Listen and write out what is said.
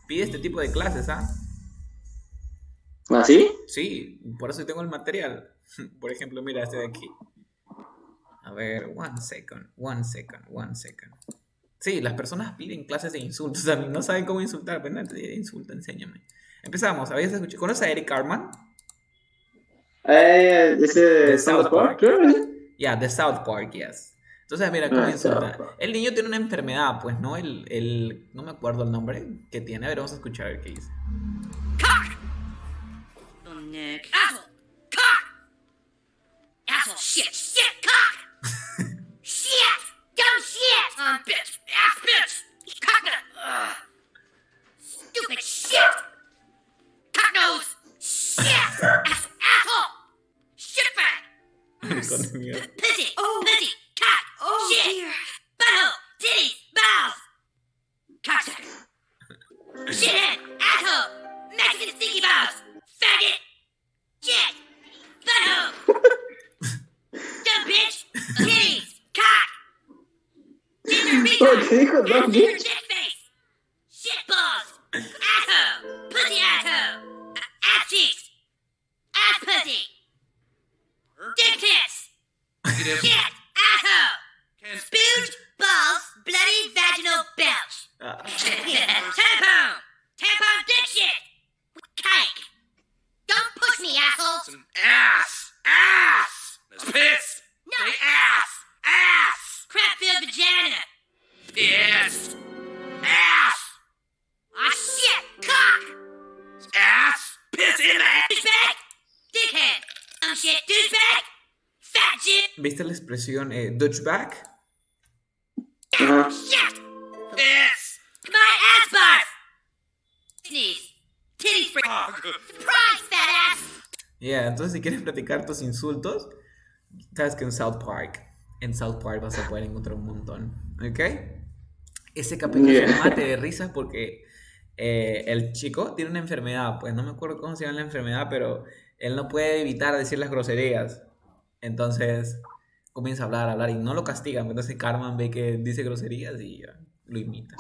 pide este tipo de clases, ¿ah? ¿Ah, sí? Sí, por eso tengo el material. Por ejemplo, mira este de aquí. A ver, one second, one second. Sí, las personas piden clases de insultos a mí, no saben cómo insultar, pero nadie insulta, enséñame. Empezamos, ¿habías escuchado? ¿Conoces a Eric Cartman? Ese De Stand South Up Park, Park. creo. Ya, de South Park, yes. Entonces, mira cómo Ah, South insulta. Park. El niño tiene una enfermedad, pues, ¿no? No me acuerdo el nombre que tiene. A ver, vamos a escuchar a ver qué dice. Cock! Oh, Nick. Asshole! Cock! Asshole! Shit! Shit! Cock! Shit! Dumb shit! Bitch! Ass bitch! Cock nut! Stupid shit! Cock nose! Shit! Asshole! Shit bag! Con de mierda. Pussy! Pussy! Cock! Shit! Butthole! Titties! Balls! Cocksucker! Shithead! Asshole! Mexican stinky balls! Faggot! Shit! Butthole! Dumb bitch! Titties! Cock! Ginger Oh, retard! ¿qué dijo? Dumb Asshole! Ginger bitch. dick face! Shit balls! Asshole! Pussy asshole! Ass cheeks! Ass pussy! Dick tits! Shit! Asshole! Spooge! Balls! Bloody vaginal belch! Ah, Tampon! Tampon dick shit! Cake! Don't push me, asshole! Some ass! Ass! There's piss! No! Say ass! Ass! Crap-filled vagina! Piss! Ass! Ah, shit! Cock! Ass! Piss in the ass! Douchebag! Dickhead! Shit, douchebag! Fat Jew! ¿viste la expresión douchebag? Ajá. Shit! Piss! My ass barf! Sneeze! Titty spray! Surprise, fat ass! Yeah, entonces si quieres platicar tus insultos, sabes que en South Park vas a poder encontrar un montón, ¿ok? Ese capítulo se Yeah. mate de risas porque el chico tiene una enfermedad, pues no me acuerdo cómo se llama la enfermedad, pero él no puede evitar decir las groserías. Entonces comienza a hablar y no lo castigan. Entonces Carmen ve que dice groserías y ya, lo imita.